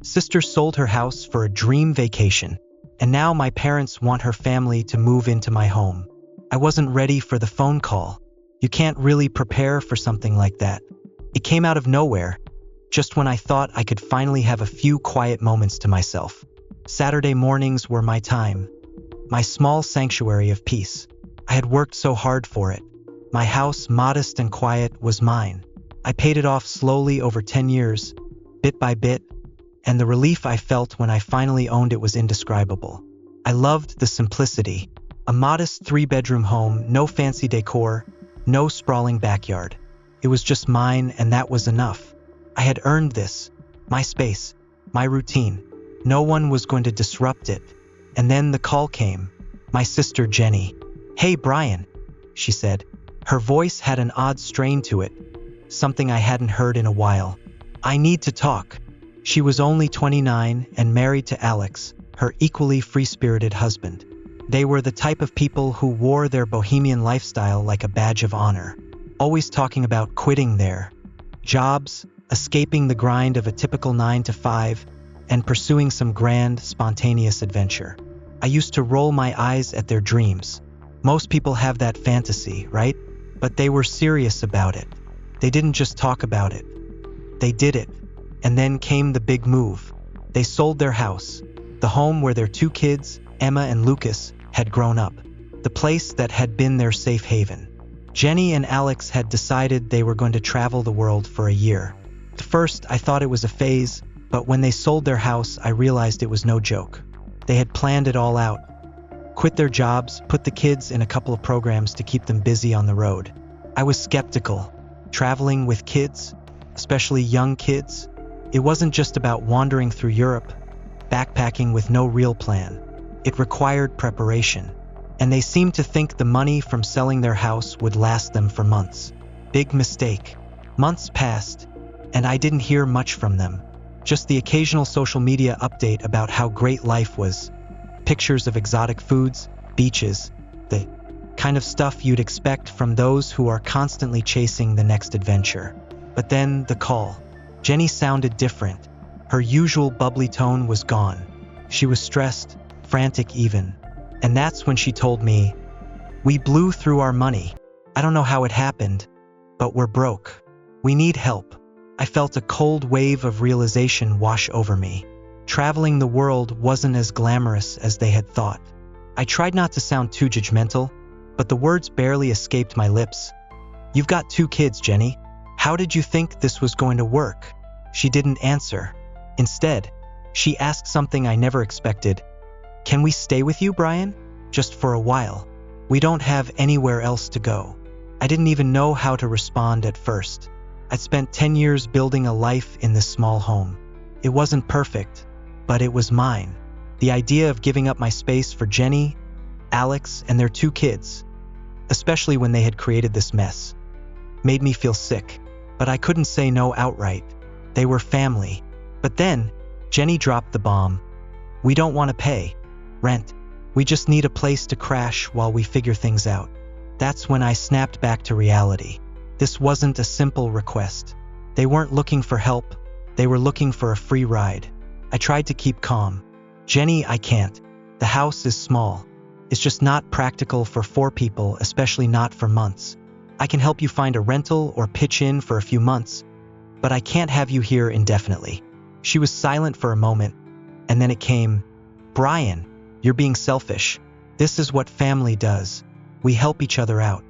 Sister sold her house for a dream vacation, and now my parents want her family to move into my home. I wasn't ready for the phone call. You can't really prepare for something like that. It came out of nowhere, just when I thought I could finally have a few quiet moments to myself. Saturday mornings were my time, my small sanctuary of peace. I had worked so hard for it. My house, modest and quiet, was mine. I paid it off slowly over 10 years, bit by bit, and the relief I felt when I finally owned it was indescribable. I loved the simplicity. A modest 3-bedroom home, no fancy decor, no sprawling backyard. It was just mine, and that was enough. I had earned this, my space, my routine. No one was going to disrupt it. And then the call came. My sister Jenny. "Hey Brian," she said. Her voice had an odd strain to it, something I hadn't heard in a while. "I need to talk." She was only 29 and married to Alex, her equally free-spirited husband. They were the type of people who wore their bohemian lifestyle like a badge of honor, always talking about quitting their jobs, escaping the grind of a typical 9-to-5, and pursuing some grand, spontaneous adventure. I used to roll my eyes at their dreams. Most people have that fantasy, right? But they were serious about it. They didn't just talk about it. They did it. And then came the big move. They sold their house, the home where their 2 kids, Emma and Lucas, had grown up, the place that had been their safe haven. Jenny and Alex had decided they were going to travel the world for a year. At first, I thought it was a phase, but when they sold their house, I realized it was no joke. They had planned it all out. Quit their jobs, put the kids in a couple of programs to keep them busy on the road. I was skeptical. Traveling with kids, especially young kids, it wasn't just about wandering through Europe, backpacking with no real plan. It required preparation. And they seemed to think the money from selling their house would last them for months. Big mistake. Months passed, and I didn't hear much from them. Just the occasional social media update about how great life was. Pictures of exotic foods, beaches, the kind of stuff you'd expect from those who are constantly chasing the next adventure. But then the call. Jenny sounded different. Her usual bubbly tone was gone. She was stressed, frantic even. And that's when she told me, "We blew through our money. I don't know how it happened, but we're broke. We need help." I felt a cold wave of realization wash over me. Traveling the world wasn't as glamorous as they had thought. I tried not to sound too judgmental, but the words barely escaped my lips. "You've got 2 kids, Jenny. How did you think this was going to work?" She didn't answer. Instead, she asked something I never expected. "Can we stay with you, Brian? Just for a while. We don't have anywhere else to go." I didn't even know how to respond at first. I'd spent 10 years building a life in this small home. It wasn't perfect, but it was mine. The idea of giving up my space for Jenny, Alex, and their 2 kids, especially when they had created this mess, made me feel sick. But I couldn't say no outright. They were family. But then, Jenny dropped the bomb. "We don't want to pay rent. We just need a place to crash while we figure things out." That's when I snapped back to reality. This wasn't a simple request. They weren't looking for help. They were looking for a free ride. I tried to keep calm. "Jenny, I can't. The house is small. It's just not practical for 4 people, especially not for months. I can help you find a rental or pitch in for a few months, but I can't have you here indefinitely." She was silent for a moment, and then it came. "Brian, you're being selfish. This is what family does. We help each other out."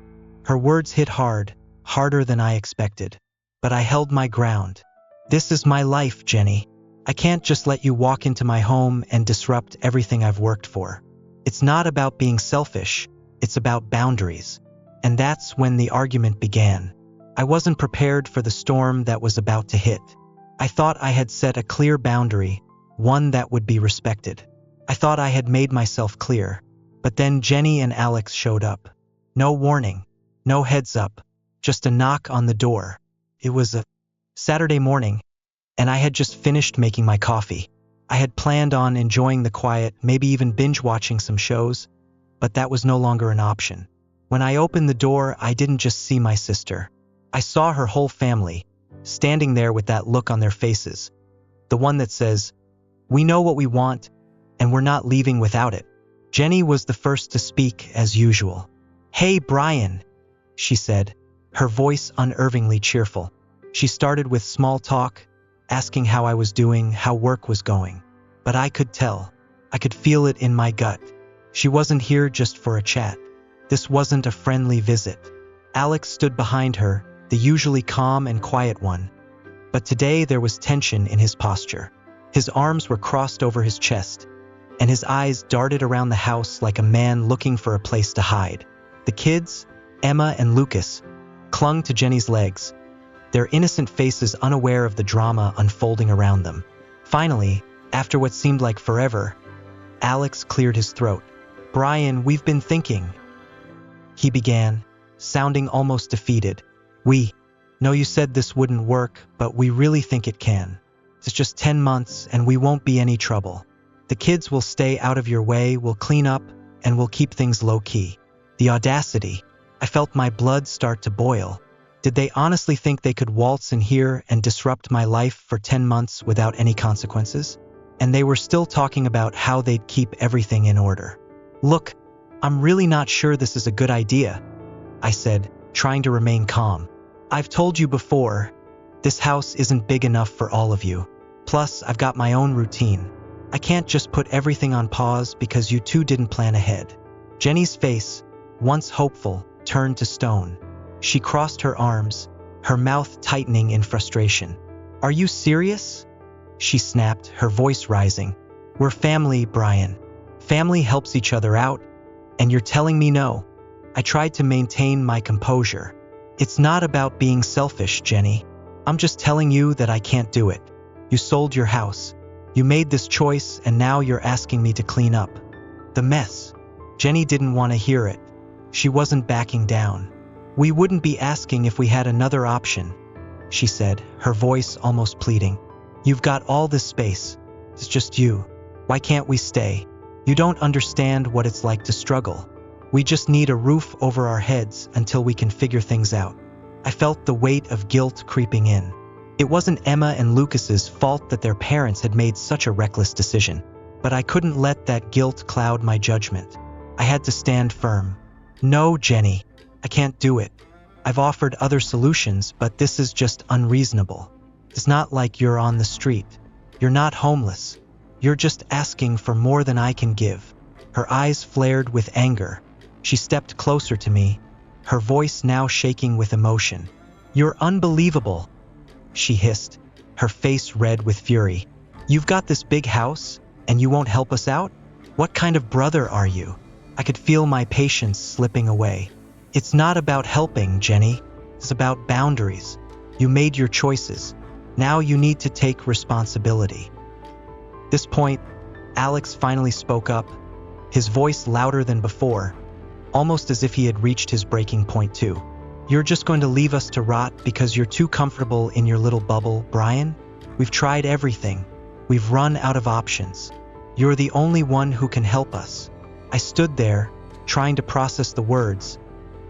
Her words hit hard, harder than I expected. But I held my ground. "This is my life, Jenny. I can't just let you walk into my home and disrupt everything I've worked for. It's not about being selfish. It's about boundaries." And that's when the argument began. I wasn't prepared for the storm that was about to hit. I thought I had set a clear boundary, one that would be respected. I thought I had made myself clear. But then Jenny and Alex showed up. No warning, no heads up, just a knock on the door. It was a Saturday morning, and I had just finished making my coffee. I had planned on enjoying the quiet, maybe even binge-watching some shows, but that was no longer an option. When I opened the door, I didn't just see my sister. I saw her whole family, standing there with that look on their faces. The one that says, We know what we want, and we're not leaving without it. Jenny was the first to speak as usual. "Hey, Brian," she said, her voice unervingly cheerful. She started with small talk, asking how I was doing, how work was going. But I could tell. I could feel it in my gut. She wasn't here just for a chat. This wasn't a friendly visit. Alex stood behind her, the usually calm and quiet one. But today there was tension in his posture. His arms were crossed over his chest, and his eyes darted around the house like a man looking for a place to hide. The kids, Emma and Lucas, clung to Jenny's legs, their innocent faces unaware of the drama unfolding around them. Finally, after what seemed like forever, Alex cleared his throat. "Brian, we've been thinking," he began, sounding almost defeated. "We know you said this wouldn't work, but we really think it can. It's just 10 months and we won't be any trouble. The kids will stay out of your way, we'll clean up, and we'll keep things low-key." The audacity. I felt my blood start to boil. Did they honestly think they could waltz in here and disrupt my life for 10 months without any consequences? And they were still talking about how they'd keep everything in order. "Look, I'm really not sure this is a good idea," I said, trying to remain calm. "I've told you before, this house isn't big enough for all of you. Plus, I've got my own routine. I can't just put everything on pause because you two didn't plan ahead." Jenny's face, once hopeful, turned to stone. She crossed her arms, her mouth tightening in frustration. "Are you serious?" she snapped, her voice rising. "We're family, Brian. Family helps each other out, and you're telling me no?" I tried to maintain my composure. "It's not about being selfish, Jenny. I'm just telling you that I can't do it. You sold your house. You made this choice, and now you're asking me to clean up the mess." Jenny didn't want to hear it. She wasn't backing down. "We wouldn't be asking if we had another option," she said, her voice almost pleading. "You've got all this space. It's just you. Why can't we stay? You don't understand what it's like to struggle. We just need a roof over our heads until we can figure things out." I felt the weight of guilt creeping in. It wasn't Emma and Lucas's fault that their parents had made such a reckless decision, but I couldn't let that guilt cloud my judgment. I had to stand firm. "No, Jenny, I can't do it. I've offered other solutions, but this is just unreasonable. It's not like you're on the street. You're not homeless. You're just asking for more than I can give." Her eyes flared with anger. She stepped closer to me, her voice now shaking with emotion. "You're unbelievable," she hissed, her face red with fury. "You've got this big house, and you won't help us out? What kind of brother are you?" I could feel my patience slipping away. "It's not about helping, Jenny. It's about boundaries. You made your choices. Now you need to take responsibility." At this point, Alex finally spoke up, his voice louder than before, almost as if he had reached his breaking point too. "You're just going to leave us to rot because you're too comfortable in your little bubble, Brian? We've tried everything. We've run out of options. You're the only one who can help us." I stood there, trying to process the words,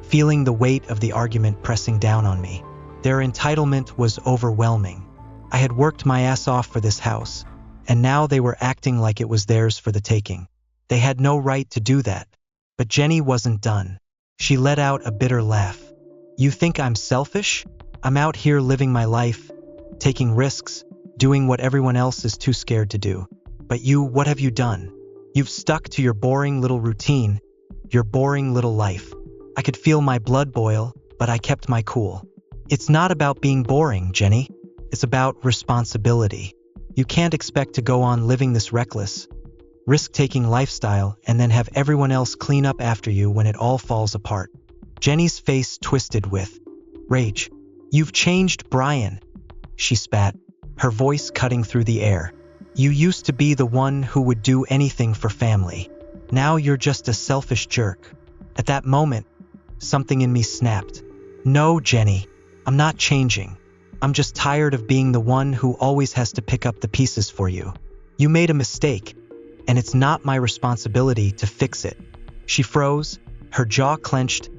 feeling the weight of the argument pressing down on me. Their entitlement was overwhelming. I had worked my ass off for this house, and now they were acting like it was theirs for the taking. They had no right to do that. But Jenny wasn't done. She let out a bitter laugh. "You think I'm selfish? I'm out here living my life, taking risks, doing what everyone else is too scared to do. But you, what have you done? You've stuck to your boring little routine, your boring little life." I could feel my blood boil, but I kept my cool. "It's not about being boring, Jenny. It's about responsibility. You can't expect to go on living this reckless, risk-taking lifestyle and then have everyone else clean up after you when it all falls apart." Jenny's face twisted with rage. "You've changed, Brian," she spat, her voice cutting through the air. "You used to be the one who would do anything for family. Now you're just a selfish jerk." At that moment, something in me snapped. "No, Jenny, I'm not changing. I'm just tired of being the one who always has to pick up the pieces for you. You made a mistake, and it's not my responsibility to fix it." She froze, her jaw clenched,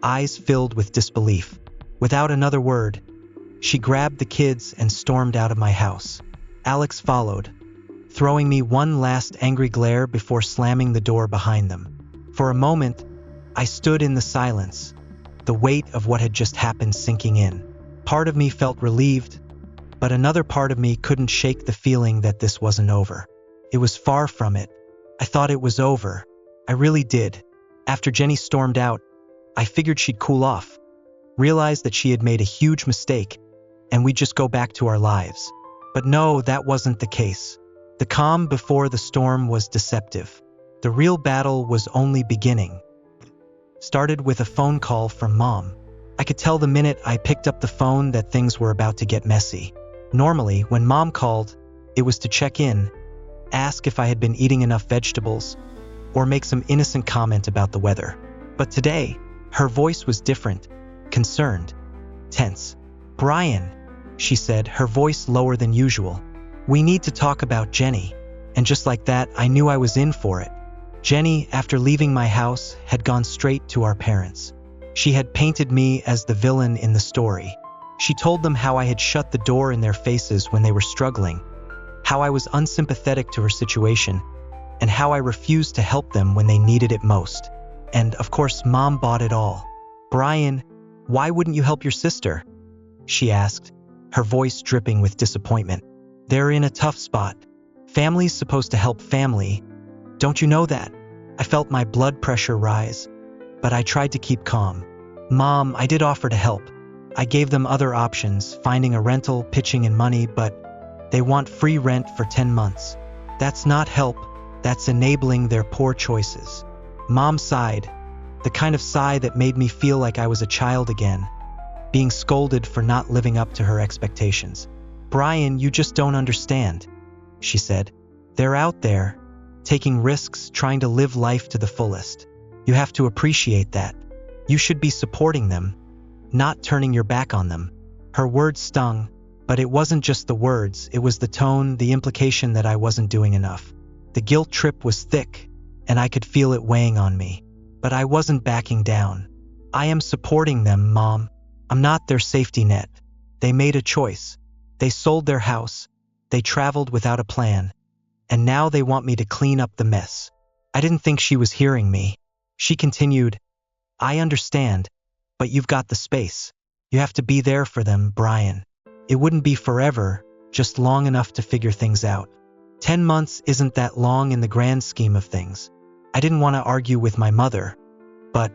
eyes filled with disbelief. Without another word, she grabbed the kids and stormed out of my house. Alex followed. throwing me one last angry glare before slamming the door behind them. For a moment, I stood in the silence, the weight of what had just happened sinking in. Part of me felt relieved, but another part of me couldn't shake the feeling that this wasn't over. It was far from it. I thought it was over. I really did. After Jenny stormed out, I figured she'd cool off, realized that she had made a huge mistake, and we'd just go back to our lives. But no, that wasn't the case. The calm before the storm was deceptive. The real battle was only beginning. Started with a phone call from Mom. I could tell the minute I picked up the phone that things were about to get messy. Normally, when Mom called, it was to check in, ask if I had been eating enough vegetables, or make some innocent comment about the weather. But today, her voice was different, concerned, tense. "Brian," she said, her voice lower than usual. "We need to talk about Jenny." And just like that, I knew I was in for it. Jenny, after leaving my house, had gone straight to our parents. She had painted me as the villain in the story. She told them how I had shut the door in their faces when they were struggling, how I was unsympathetic to her situation, and how I refused to help them when they needed it most. And, of course, Mom bought it all. "Brian, why wouldn't you help your sister?" she asked, her voice dripping with disappointment. "They're in a tough spot. Family's supposed to help family. Don't you know that?" I felt my blood pressure rise, but I tried to keep calm. "Mom, I did offer to help. I gave them other options, finding a rental, pitching in money, but they want free rent for 10 months. That's not help, that's enabling their poor choices." Mom sighed, the kind of sigh that made me feel like I was a child again, being scolded for not living up to her expectations. "Brian, you just don't understand," she said. "They're out there, taking risks, trying to live life to the fullest. You have to appreciate that. You should be supporting them, not turning your back on them." Her words stung, but it wasn't just the words, it was the tone, the implication that I wasn't doing enough. The guilt trip was thick, and I could feel it weighing on me. But I wasn't backing down. "I am supporting them, Mom. I'm not their safety net. They made a choice. They sold their house. They traveled without a plan. And now they want me to clean up the mess." I didn't think she was hearing me. She continued, "I understand, but you've got the space. You have to be there for them, Brian. It wouldn't be forever, just long enough to figure things out. 10 months isn't that long in the grand scheme of things." I didn't want to argue with my mother, but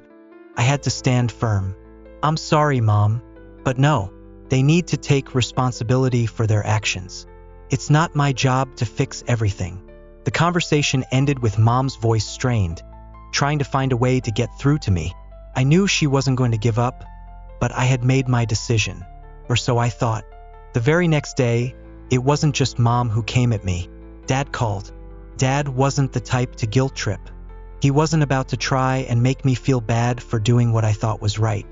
I had to stand firm. "I'm sorry, Mom, but no, they need to take responsibility for their actions. It's not my job to fix everything." The conversation ended with Mom's voice strained, trying to find a way to get through to me. I knew she wasn't going to give up, but I had made my decision, or so I thought. The very next day, it wasn't just Mom who came at me. Dad called. Dad wasn't the type to guilt trip. He wasn't about to try and make me feel bad for doing what I thought was right.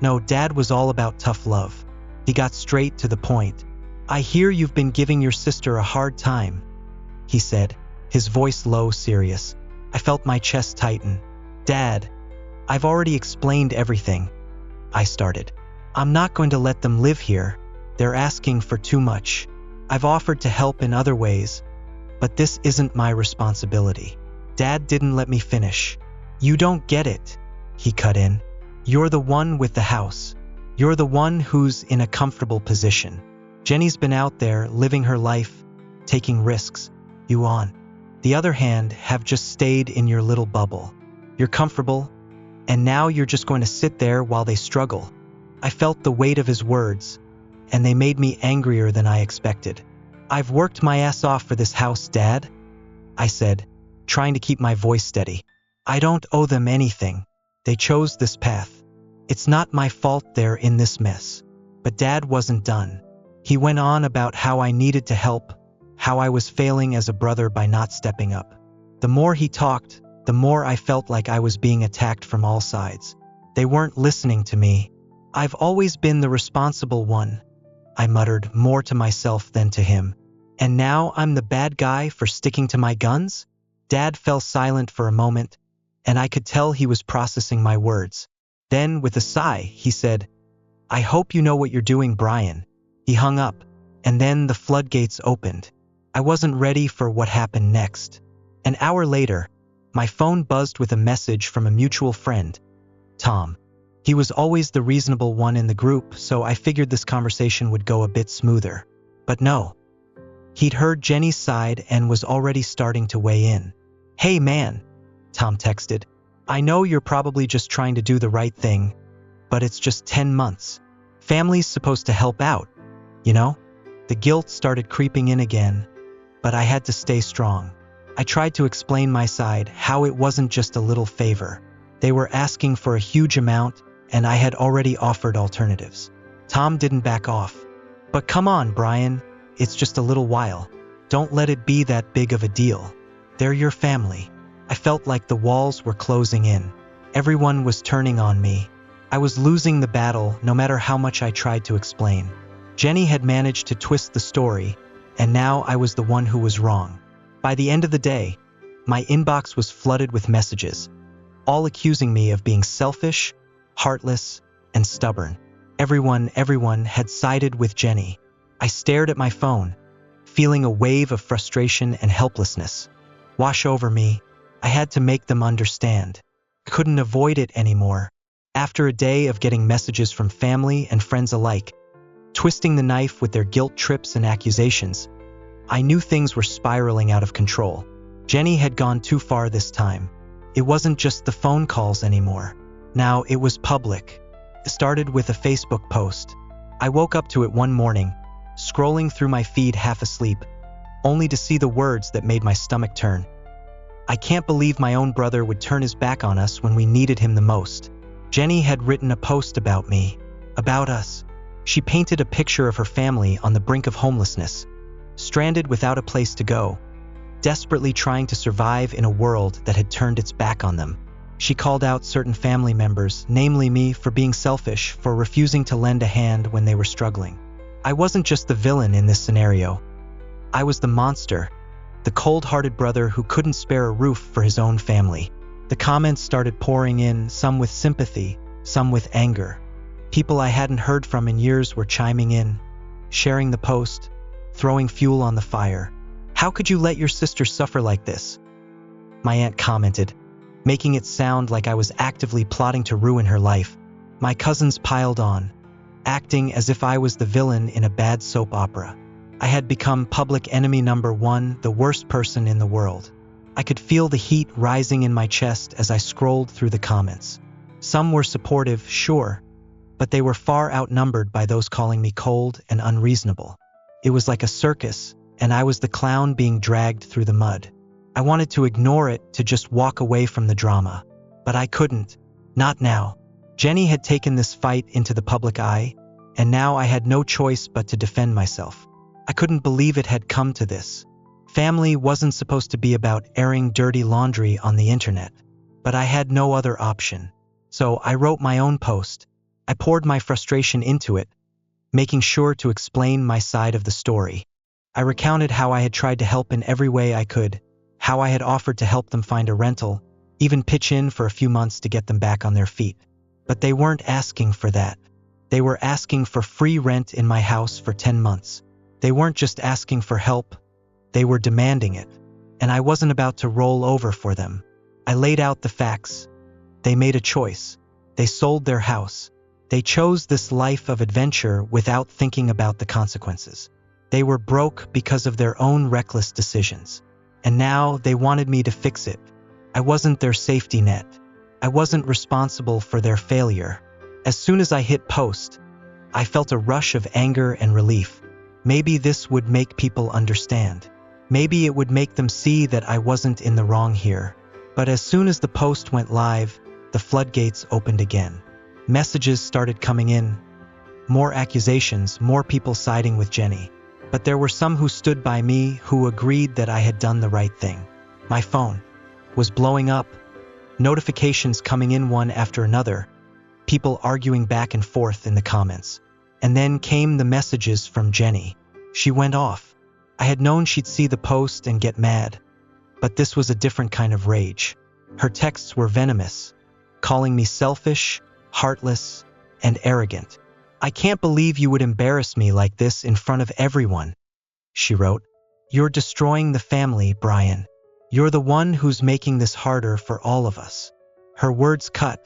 No, Dad was all about tough love. He got straight to the point. "I hear you've been giving your sister a hard time," he said, his voice low, serious. I felt my chest tighten. "Dad, I've already explained everything," I started. "I'm not going to let them live here. They're asking for too much. I've offered to help in other ways, but this isn't my responsibility." Dad didn't let me finish. "You don't get it," he cut in. "You're the one with the house. You're the one who's in a comfortable position. Jenny's been out there living her life, taking risks. You, on the other hand, have just stayed in your little bubble. You're comfortable, and now you're just going to sit there while they struggle." I felt the weight of his words, and they made me angrier than I expected. "I've worked my ass off for this house, Dad," I said, trying to keep my voice steady. "I don't owe them anything. They chose this path. It's not my fault they're in this mess." But Dad wasn't done. He went on about how I needed to help, how I was failing as a brother by not stepping up. The more he talked, the more I felt like I was being attacked from all sides. They weren't listening to me. "I've always been the responsible one," I muttered, more to myself than to him. "And now I'm the bad guy for sticking to my guns?" Dad fell silent for a moment, and I could tell he was processing my words. Then, with a sigh, he said, "I hope you know what you're doing, Brian." He hung up, and then the floodgates opened. I wasn't ready for what happened next. An hour later, my phone buzzed with a message from a mutual friend, Tom. He was always the reasonable one in the group, so I figured this conversation would go a bit smoother. But no. He'd heard Jenny's side and was already starting to weigh in. "Hey man," Tom texted. "I know you're probably just trying to do the right thing, but it's just 10 months. Family's supposed to help out, you know?" The guilt started creeping in again, but I had to stay strong. I tried to explain my side, how it wasn't just a little favor. They were asking for a huge amount, and I had already offered alternatives. Tom didn't back off. "But come on, Brian, it's just a little while. Don't let it be that big of a deal. They're your family." I felt like the walls were closing in. Everyone was turning on me. I was losing the battle no matter how much I tried to explain. Jenny had managed to twist the story, and now I was the one who was wrong. By the end of the day, my inbox was flooded with messages, all accusing me of being selfish, heartless, and stubborn. Everyone had sided with Jenny. I stared at my phone, feeling a wave of frustration and helplessness wash over me. I had to make them understand. I couldn't avoid it anymore. After a day of getting messages from family and friends alike, twisting the knife with their guilt trips and accusations, I knew things were spiraling out of control. Jenny had gone too far this time. It wasn't just the phone calls anymore. Now it was public. It started with a Facebook post. I woke up to it one morning, scrolling through my feed half asleep, only to see the words that made my stomach turn. "I can't believe my own brother would turn his back on us when we needed him the most." Jenny had written a post about me, about us. She painted a picture of her family on the brink of homelessness, stranded without a place to go, desperately trying to survive in a world that had turned its back on them. She called out certain family members, namely me, for being selfish, for refusing to lend a hand when they were struggling. I wasn't just the villain in this scenario. I was the monster, the cold-hearted brother who couldn't spare a roof for his own family. The comments started pouring in, some with sympathy, some with anger. People I hadn't heard from in years were chiming in, sharing the post, throwing fuel on the fire. "How could you let your sister suffer like this?" my aunt commented, making it sound like I was actively plotting to ruin her life. My cousins piled on, acting as if I was the villain in a bad soap opera. I had become public enemy number one, the worst person in the world. I could feel the heat rising in my chest as I scrolled through the comments. Some were supportive, sure, but they were far outnumbered by those calling me cold and unreasonable. It was like a circus, and I was the clown being dragged through the mud. I wanted to ignore it, to just walk away from the drama, but I couldn't. Not now. Jenny had taken this fight into the public eye, and now I had no choice but to defend myself. I couldn't believe it had come to this. Family wasn't supposed to be about airing dirty laundry on the internet, but I had no other option. So I wrote my own post. I poured my frustration into it, making sure to explain my side of the story. I recounted how I had tried to help in every way I could, how I had offered to help them find a rental, even pitch in for a few months to get them back on their feet. But they weren't asking for that. They were asking for free rent in my house for 10 months. They weren't just asking for help, they were demanding it. And I wasn't about to roll over for them. I laid out the facts. They made a choice. They sold their house. They chose this life of adventure without thinking about the consequences. They were broke because of their own reckless decisions. And now they wanted me to fix it. I wasn't their safety net. I wasn't responsible for their failure. As soon as I hit post, I felt a rush of anger and relief. Maybe this would make people understand. Maybe it would make them see that I wasn't in the wrong here. But as soon as the post went live, the floodgates opened again. Messages started coming in. More accusations, more people siding with Jenny. But there were some who stood by me, who agreed that I had done the right thing. My phone was blowing up. Notifications coming in one after another. People arguing back and forth in the comments. And then came the messages from Jenny. She went off. I had known she'd see the post and get mad. But this was a different kind of rage. Her texts were venomous, calling me selfish, heartless, and arrogant. "I can't believe you would embarrass me like this in front of everyone," she wrote. You're destroying the family, Brian. You're the one who's making this harder for all of us. Her words cut,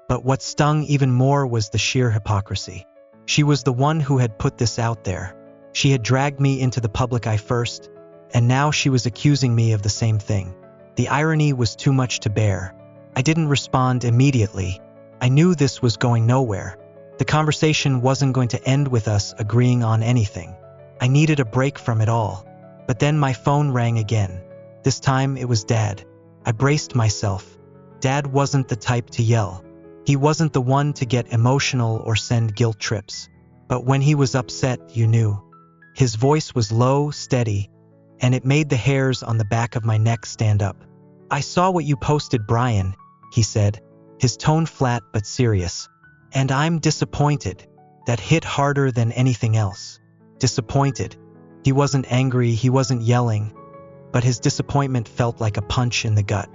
but what stung even more was the sheer hypocrisy. She was the one who had put this out there. She had dragged me into the public eye first, and now she was accusing me of the same thing. The irony was too much to bear. I didn't respond immediately. I knew this was going nowhere. The conversation wasn't going to end with us agreeing on anything. I needed a break from it all. But then my phone rang again. This time it was Dad. I braced myself. Dad wasn't the type to yell. He wasn't the one to get emotional or send guilt trips. But when he was upset, you knew. His voice was low, steady, and it made the hairs on the back of my neck stand up. I saw what you posted, Brian, he said, his tone flat but serious. And I'm disappointed. That hit harder than anything else. Disappointed. He wasn't angry, he wasn't yelling, but his disappointment felt like a punch in the gut.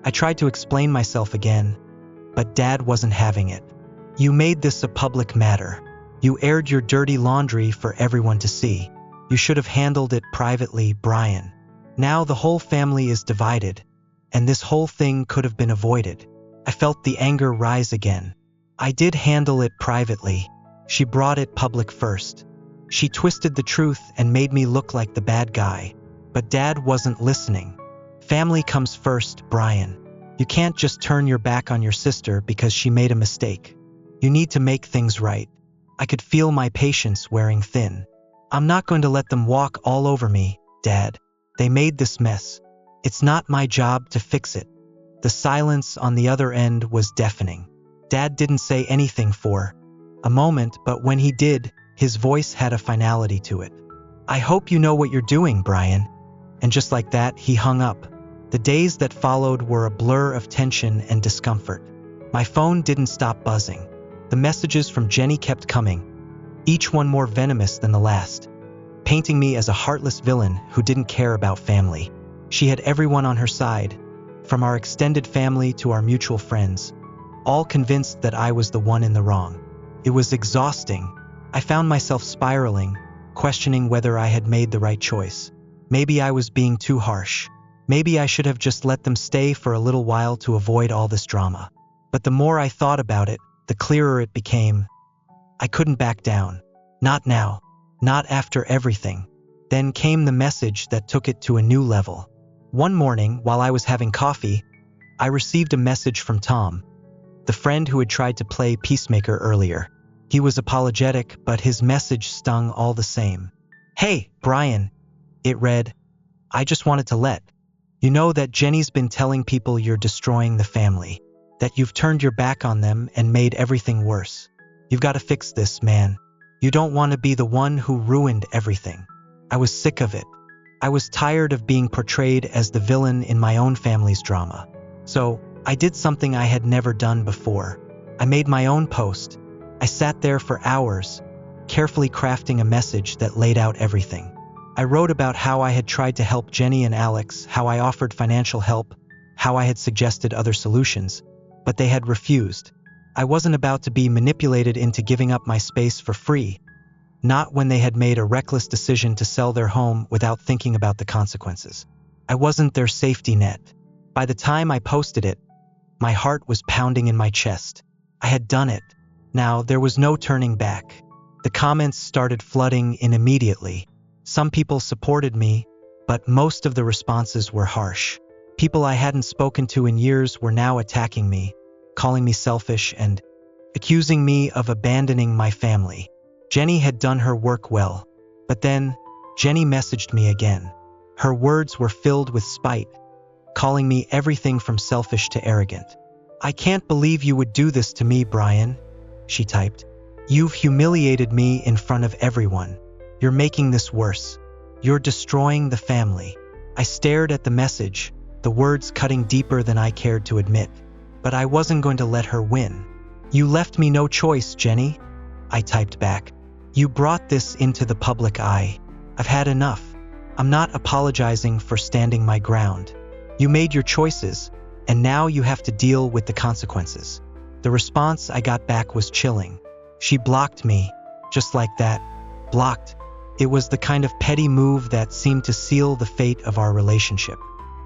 I tried to explain myself again, but Dad wasn't having it. You made this a public matter. You aired your dirty laundry for everyone to see. You should have handled it privately, Brian. Now the whole family is divided, and this whole thing could have been avoided. I felt the anger rise again. I did handle it privately. She brought it public first. She twisted the truth and made me look like the bad guy. But Dad wasn't listening. Family comes first, Brian. You can't just turn your back on your sister because she made a mistake. You need to make things right. I could feel my patience wearing thin. I'm not going to let them walk all over me, Dad. They made this mess. It's not my job to fix it. The silence on the other end was deafening. Dad didn't say anything for a moment, but when he did, his voice had a finality to it. I hope you know what you're doing, Brian. And just like that, he hung up. The days that followed were a blur of tension and discomfort. My phone didn't stop buzzing. The messages from Jenny kept coming, each one more venomous than the last, painting me as a heartless villain who didn't care about family. She had everyone on her side, from our extended family to our mutual friends, all convinced that I was the one in the wrong. It was exhausting. I found myself spiraling, questioning whether I had made the right choice. Maybe I was being too harsh. Maybe I should have just let them stay for a little while to avoid all this drama. But the more I thought about it, the clearer it became. I couldn't back down. Not now. Not after everything. Then came the message that took it to a new level. One morning, while I was having coffee, I received a message from Tom, the friend who had tried to play peacemaker earlier. He was apologetic, but his message stung all the same. Hey, Brian, it read, I just wanted to let you know that Jenny's been telling people you're destroying the family, that you've turned your back on them and made everything worse. You've got to fix this, man. You don't want to be the one who ruined everything. I was sick of it. I was tired of being portrayed as the villain in my own family's drama. So, I did something I had never done before. I made my own post. I sat there for hours, carefully crafting a message that laid out everything. I wrote about how I had tried to help Jenny and Alex, how I offered financial help, how I had suggested other solutions, but they had refused. I wasn't about to be manipulated into giving up my space for free, not when they had made a reckless decision to sell their home without thinking about the consequences. I wasn't their safety net. By the time I posted it, my heart was pounding in my chest. I had done it. Now, there was no turning back. The comments started flooding in immediately. Some people supported me, but most of the responses were harsh. People I hadn't spoken to in years were now attacking me, calling me selfish and accusing me of abandoning my family. Jenny had done her work well, but then Jenny messaged me again. Her words were filled with spite, calling me everything from selfish to arrogant. I can't believe you would do this to me, Brian, she typed. You've humiliated me in front of everyone. You're making this worse. You're destroying the family. I stared at the message, the words cutting deeper than I cared to admit. But I wasn't going to let her win. You left me no choice, Jenny, I typed back. You brought this into the public eye. I've had enough. I'm not apologizing for standing my ground. You made your choices, and now you have to deal with the consequences. The response I got back was chilling. She blocked me, just like that. Blocked. It was the kind of petty move that seemed to seal the fate of our relationship.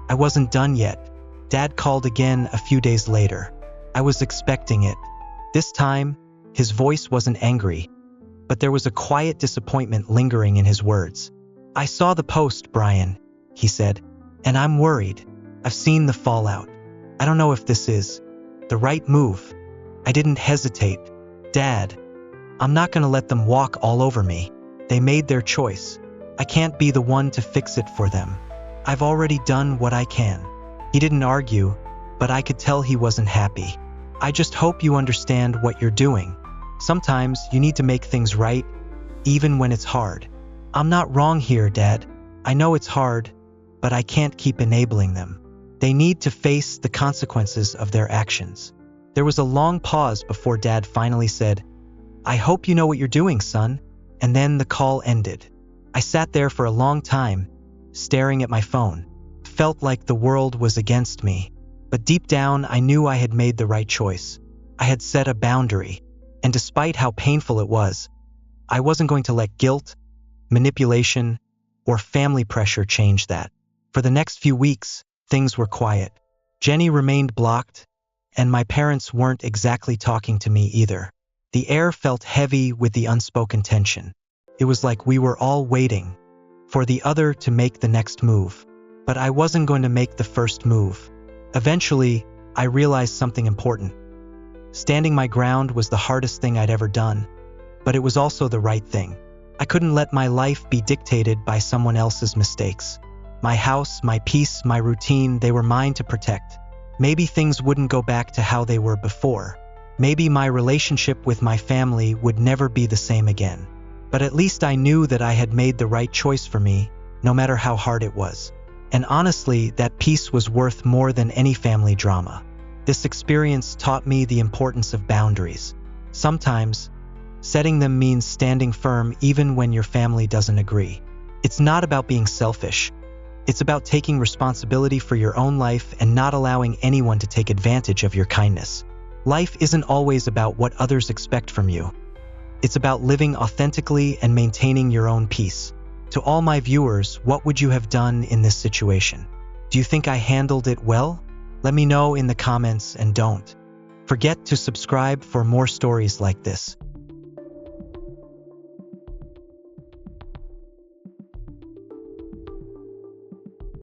I wasn't done yet. Dad called again a few days later. I was expecting it. This time, his voice wasn't angry, but there was a quiet disappointment lingering in his words. "I saw the post, Brian," he said, "and I'm worried. I've seen the fallout. I don't know if this is the right move." I didn't hesitate. "Dad, I'm not going to let them walk all over me. They made their choice. I can't be the one to fix it for them. I've already done what I can." He didn't argue, but I could tell he wasn't happy. "I just hope you understand what you're doing. Sometimes you need to make things right, even when it's hard." "I'm not wrong here, Dad. I know it's hard, but I can't keep enabling them. They need to face the consequences of their actions." There was a long pause before Dad finally said, "I hope you know what you're doing, son." And then the call ended. I sat there for a long time, staring at my phone. It felt like the world was against me. But deep down, I knew I had made the right choice. I had set a boundary. And despite how painful it was, I wasn't going to let guilt, manipulation, or family pressure change that. For the next few weeks, things were quiet. Jenny remained blocked, and my parents weren't exactly talking to me either. The air felt heavy with the unspoken tension. It was like we were all waiting for the other to make the next move. But I wasn't going to make the first move. Eventually, I realized something important. Standing my ground was the hardest thing I'd ever done, but it was also the right thing. I couldn't let my life be dictated by someone else's mistakes. My house, my peace, my routine, they were mine to protect. Maybe things wouldn't go back to how they were before. Maybe my relationship with my family would never be the same again. But at least I knew that I had made the right choice for me, no matter how hard it was. And honestly, that peace was worth more than any family drama. This experience taught me the importance of boundaries. Sometimes, setting them means standing firm even when your family doesn't agree. It's not about being selfish. It's about taking responsibility for your own life and not allowing anyone to take advantage of your kindness. Life isn't always about what others expect from you. It's about living authentically and maintaining your own peace. To all my viewers, what would you have done in this situation? Do you think I handled it well? Let me know in the comments, and don't forget to subscribe for more stories like this.